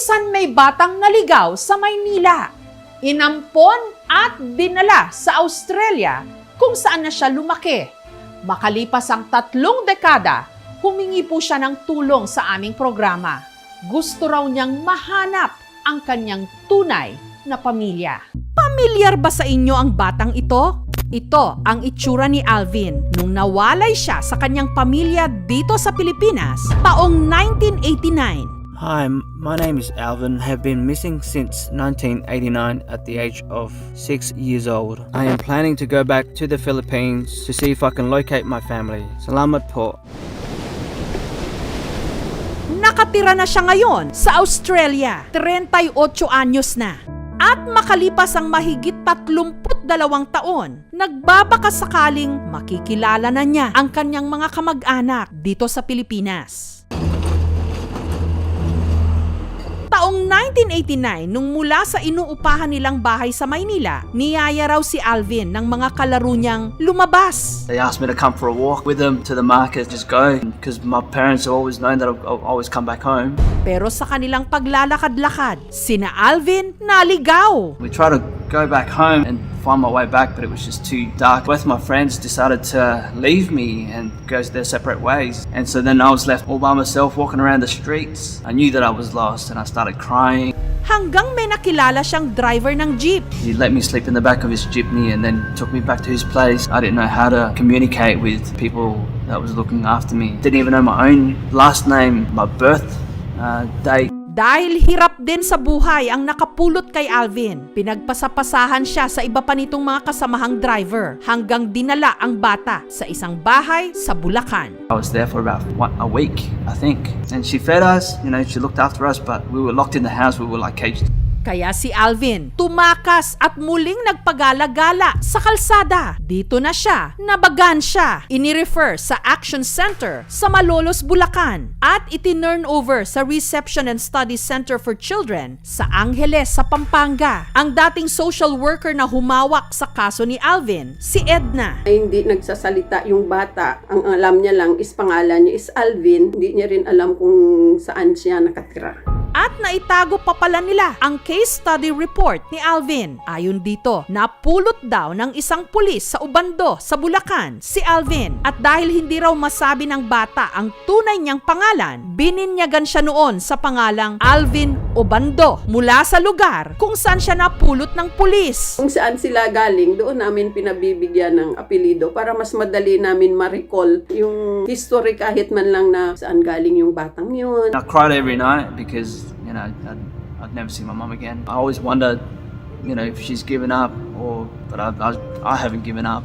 Minsan may batang naligaw sa Maynila. Inampon at dinala sa Australia kung saan na siya lumaki. Makalipas ang 3 dekada, humingi po siya ng tulong sa aming programa. Gusto raw niyang mahanap ang kanyang tunay na pamilya. Pamilyar ba sa inyo ang batang ito? Ito ang itsura ni Alvin nung nawalay siya sa kanyang pamilya dito sa Pilipinas taong 1989. Hi, my name is Alvin. Have been missing since 1989 at the age of 6 years old. I am planning to go back to the Philippines to see if I can locate my family. Salamat po. Nakatira na siya ngayon sa Australia, 38 anyos na. At makalipas ang mahigit 32 taon, nagbabaka sakaling makikilala na niya ang kanyang mga kamag-anak dito sa Pilipinas. Taong 1989, nung mula sa inuupahan nilang bahay sa Maynila, niyaya raw si Alvin ng mga kalaro niyang lumabas. They asked me to come for a walk with them to the market, just go, because my parents have always known that I'll always come back home. Pero sa kanilang paglalakad-lakad, sina Alvin naligaw. We tried to go back home and find my way back, but it was just too dark. Both my friends decided to leave me and go their separate ways. And so then I was left all by myself walking around the streets. I knew that I was lost and I started crying. Hanggang may nakilala siyang driver ng jeep. He let me sleep in the back of his jeepney and then took me back to his place. I didn't know how to communicate with people that was looking after me. Didn't even know my own last name, my birth date. Dahil hirap din sa buhay ang nakapulot kay Alvin, pinagpasapasahan siya sa iba pa nitong mga kasamahang driver hanggang dinala ang bata sa isang bahay sa Bulacan. I was there for about a week, I think. And she fed us, she looked after us, but we were locked in the house, we were like caged. Kaya si Alvin tumakas at muling nagpagala-gala sa kalsada. Dito na siya, nabagan siya. Inirefer sa Action Center sa Malolos, Bulacan at itinurn over sa Reception and Studies Center for Children sa Angeles sa Pampanga. Ang dating social worker na humawak sa kaso ni Alvin, si Edna. Ay, hindi nagsasalita yung bata. Ang alam niya lang is pangalan niya is Alvin. Hindi niya rin alam kung saan siya nakatira. At naitago pa pala nila ang case study report ni Alvin. Ayon dito, napulot daw ng isang pulis sa Ubando sa Bulacan si Alvin. At dahil hindi raw masabi ng bata ang tunay niyang pangalan, bininyagan siya noon sa pangalang Alvin Ubando mula sa lugar kung saan siya napulot ng pulis. Kung saan sila galing, doon namin pinabibigyan ng apelido para mas madali namin ma-recall yung history kahit man lang na saan galing yung batang yun. I cried every night because I'd never see my mum again. I always wondered, if she's given up, but I haven't given up.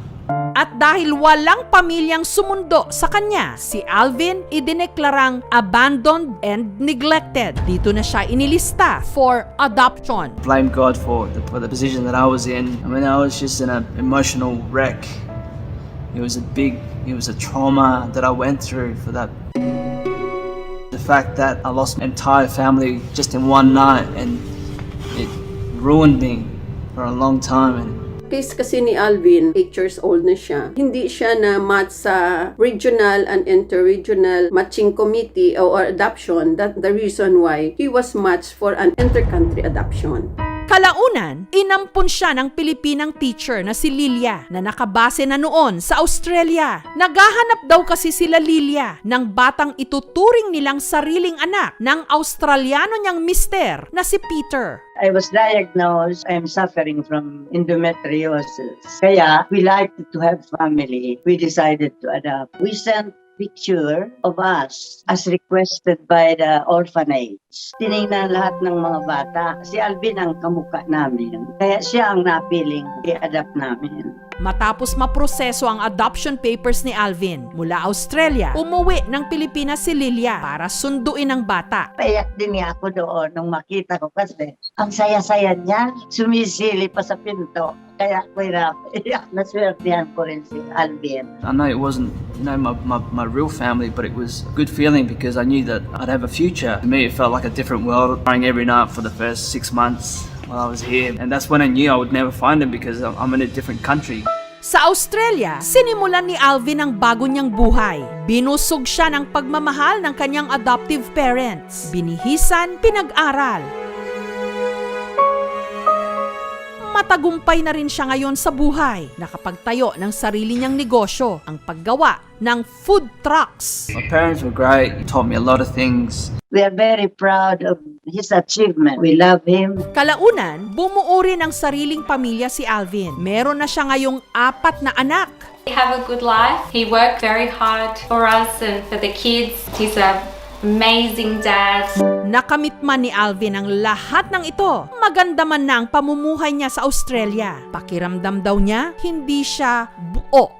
At dahil walang pamilyang sumundo sa kanya, si Alvin idineklarang abandoned and neglected. Dito na siya inilista for adoption. Blame God for the position that I was in. I mean, I was just in an emotional wreck. It was a trauma that I went through for that. The fact that I lost my entire family just in one night, and it ruined me for a long time. And Case kasi ni Alvin, 8 years old na siya. Hindi siya na match sa regional and interregional matching committee or adoption. That's the reason why he was matched for an intercountry adoption. Kalaunan, inampun siya ng Pilipinang teacher na si Lilia na nakabase na noon sa Australia. Naghahanap daw kasi sila Lilia ng batang ituturing nilang sariling anak ng Australiano niyang mister na si Peter. I was diagnosed, I'm suffering from endometriosis. Kaya we like to have family. We decided to adopt. We sent picture of us as requested by the orphanage. Tinignan lahat ng mga bata. Si Alvin ang kamukha namin. Kaya siya ang napiling i-adapt namin. Matapos maproseso ang adoption papers ni Alvin mula Australia, umuwi ng Pilipinas si Lilia para sunduin ang bata. Payak din niya ako doon nung makita ko kasi ang saya-saya niya. Sumisili pa sa pinto. Kaya ko naswertihan ko rin si Alvin. I know it wasn't, my real family, but it was a good feeling because I knew that I'd have a future. To me, it felt like a different world. Crying every night for the first 6 months while I was here, and that's when I knew I would never find him because I'm in a different country. Sa Australia, sinimulan ni Alvin ang bago niyang buhay. Binusog siya ng pagmamahal ng kanyang adoptive parents. Binihisan, pinag-aral. Matagumpay na rin siya ngayon sa buhay. Nakapagtayo ng sarili niyang negosyo, ang paggawa ng food trucks. My parents were great. He taught me a lot of things. We are very proud of his achievement. We love him. Kalaunan, bumuo rin ang sariling pamilya si Alvin. Meron na siya ngayong 4 na anak. He have a good life. He worked very hard for us and for the kids. He's a amazing dad. Nakamit man ni Alvin ang lahat ng ito. Maganda man na ang pamumuhay niya sa Australia. Pakiramdam daw niya, hindi siya buo.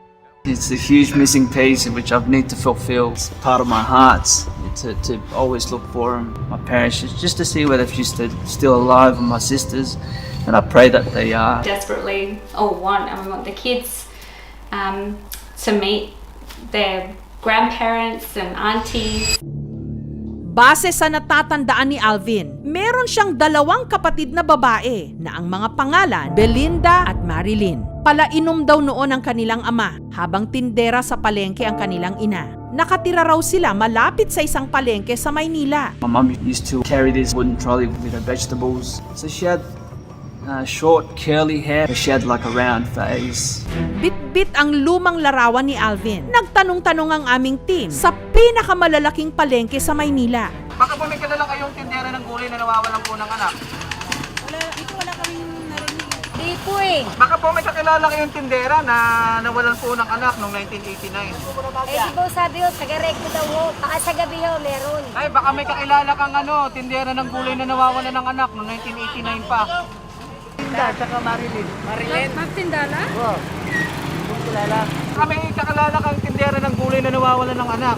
It's a huge missing piece which I need to fulfill. It's part of my heart to always look for him. My parents, just to see whether she's still alive, and my sisters, and I pray that they are. Desperately all want, and we want the kids to meet their grandparents and aunties. Base sa natatandaan ni Alvin, meron siyang 2 kapatid na babae na ang mga pangalan Belinda at Marilyn. Palainom daw noon ang kanilang ama habang tindera sa palengke ang kanilang ina. Nakatira raw sila malapit sa isang palengke sa Maynila. My mum used to carry this wooden trolley with her vegetables. So she had short curly hair. She had like a round face. Bit-bit ang lumang larawan ni Alvin. Nagtanong-tanong ang aming team sa pinakamalalaking palengke sa Maynila. Baka po may kilala kayong tindera ng gulay na nawawalan po ng anak. Hindi po eh. Baka po may kakilala kayong tindera na nawalan po ng anak noong 1989. Eh di ba sabi ho, taga-rek ko daw ho. Baka sa gabi ho, meron. Ay, baka may kakilala kang tindera ng gulay na nawawalan ng anak noong 1989 pa. Tsaka Marilyn. Marilyn? Magtindala? Oo. Kilala. Baka may kakilala kang tindera ng gulay na nawawalan ng anak.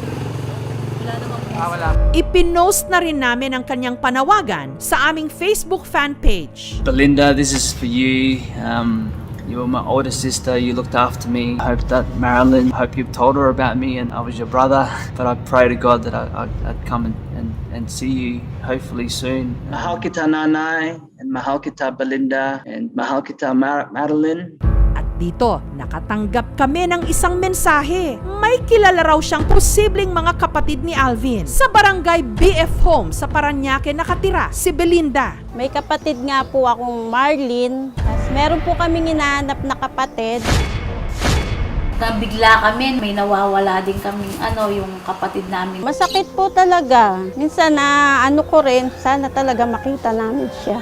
Wala. Ipinost na rin namin ang kanyang panawagan sa aming Facebook fan page. Belinda, this is for you. You were my older sister. You looked after me. I hope that Marilyn, I hope you've told her about me and I was your brother. But I pray to God that I'd come and see you hopefully soon. Mahal kita nanay and mahal kita Belinda and mahal kita Marilyn. At dito, nakatanggap kami ng isang mensahe. May kilala raw siyang posibleng mga kapatid ni Alvin. Sa barangay BF Home sa Parañaque nakatira si Belinda. May kapatid nga po akong Marlene. Tapos meron po kaming hinahanap na kapatid. Nabigla kami, may nawawala din kaming yung kapatid namin. Masakit po talaga. Minsan na ko rin, sana talaga makita namin siya.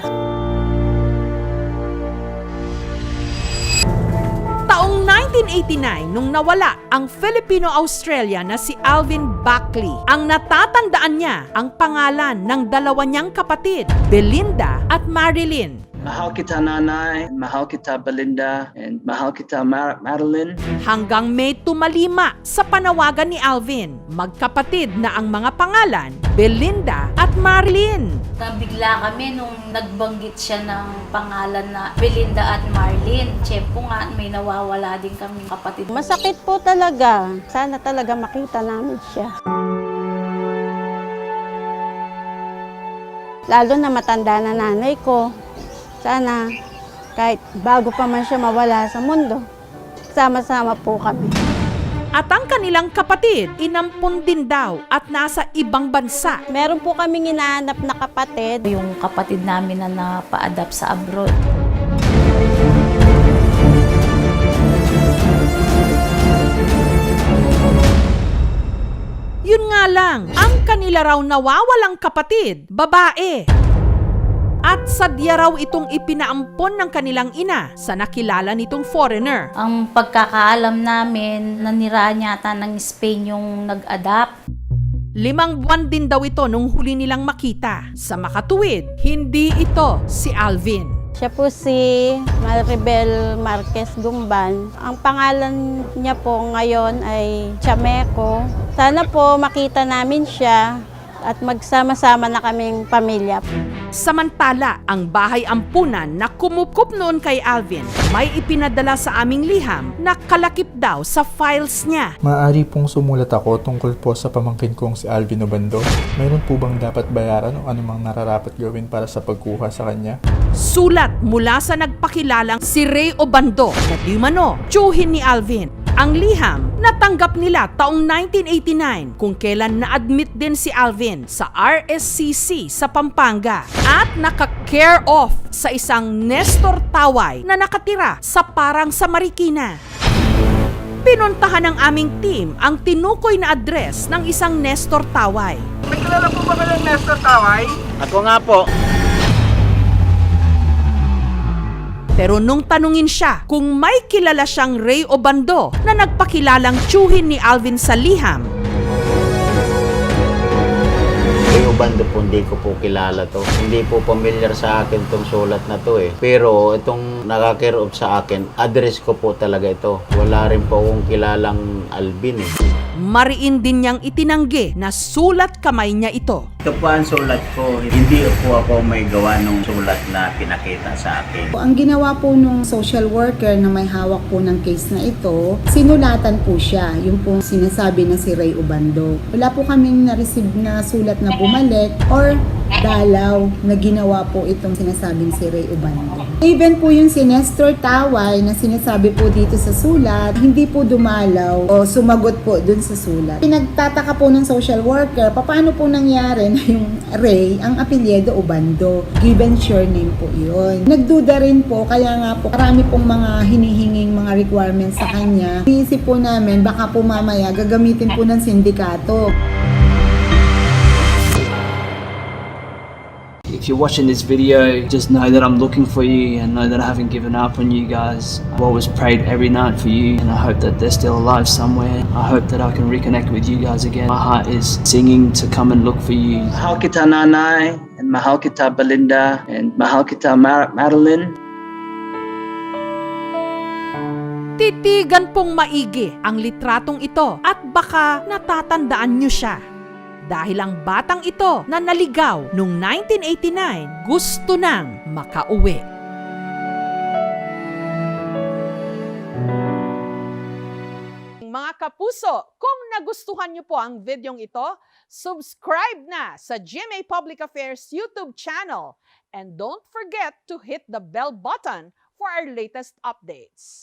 Taong 1989 nung nawala ang Filipino-Australia na si Alvin Buckley. Ang natatandaan niya ang pangalan ng 2 niyang kapatid, Belinda at Marilyn. Mahal kita nanay, mahal kita Belinda, and mahal kita Marilyn. Hanggang may tumalima sa panawagan ni Alvin. Magkapatid na ang mga pangalan, Belinda at Marilyn. Nabigla kami nung nagbanggit siya ng pangalan na Belinda at Marlene. Siyempre nga, may nawawala din kaming kapatid. Masakit po talaga. Sana talaga makita namin siya. Lalo na matanda na nanay ko. Sana kahit bago pa man siya mawala sa mundo, sama-sama po kami. At ang kanilang kapatid, inampun din daw at nasa ibang bansa. Meron po kaming hinahanap na kapatid. Yung kapatid namin na napa-adapt sa abroad. Yun nga lang, ang kanila raw nawawalang kapatid, babae. At sadya raw itong ipinaampon ng kanilang ina sa nakilala nitong foreigner. Ang pagkakaalam namin, naniraan yata ng Spain yung nag-adapt. 5 buwan din daw ito nung huli nilang makita. Sa makatuwid, hindi ito si Alvin. Siya po si Maribel Marquez Gumban. Ang pangalan niya po ngayon ay Chameco. Sana po makita namin siya at magsama-sama na kaming pamilya. Samantala, ang bahay ampunan na kumukup noon kay Alvin, may ipinadala sa aming liham na kalakip daw sa files niya. Maaari pong sumulat ako tungkol po sa pamangkin kong si Alvin Obando. Mayroon po bang dapat bayaran o anumang nararapat gawin para sa pagkuha sa kanya? Sulat mula sa nagpakilalang si Ray Obando na di umano tiyuhin ni Alvin. Ang liham natanggap nila taong 1989 kung kailan na-admit din si Alvin sa RSCC sa Pampanga at naka-care off sa isang Nestor Taway na nakatira sa Parang sa Marikina. Pinuntahan ng aming team ang tinukoy na address ng isang Nestor Taway. May kilala po ba kayong Nestor Taway? Ako nga po. Pero nung tanungin siya kung may kilala siyang Ray Obando na nagpakilalang tiyuhin ni Alvin sa liham, Ray Obando po, hindi ko po kilala to. Hindi po familiar sa akin tong sulat na to eh. Pero itong nakakare off sa akin, address ko po talaga ito. Wala rin po akong kilalang Alvin eh. mariin din niyang itinanggi na sulat kamay niya ito. Ito po ang sulat ko. Hindi po ako may gawa ng sulat na pinakita sa akin. Ang ginawa po nung social worker na may hawak po ng case na ito, sinulatan po siya, yung po sinasabi na si Ray Obando. Wala po kaming na-receive na sulat na bumalik or dalaw na ginawa po itong sinasabing si Ray Obando. Even po yung si Nestor Taway na sinasabi po dito sa sulat, hindi po dumalaw o sumagot po dun sa sulat. Pinagtataka po ng social worker, paano po nangyari na yung Ray, ang apelyido Obando, given surname po yun. Nagduda rin po, kaya nga po marami pong mga hinihinging mga requirements sa kanya. Iisip po namin, baka po mamaya gagamitin po ng sindikato. If you're watching this video, just know that I'm looking for you and know that I haven't given up on you guys. I always prayed every night for you and I hope that they're still alive somewhere. I hope that I can reconnect with you guys again. My heart is singing to come and look for you. Mahal kita Nanay and mahal kita Belinda and mahal kita Madeline. Titigan pong maigi ang litratong ito at baka natatandaan niyo siya. Dahil ang batang ito na naligaw noong 1989 gusto nang makauwi. Mga kapuso, kung nagustuhan niyo po ang videong ito, subscribe na sa GMA Public Affairs YouTube channel and don't forget to hit the bell button for our latest updates.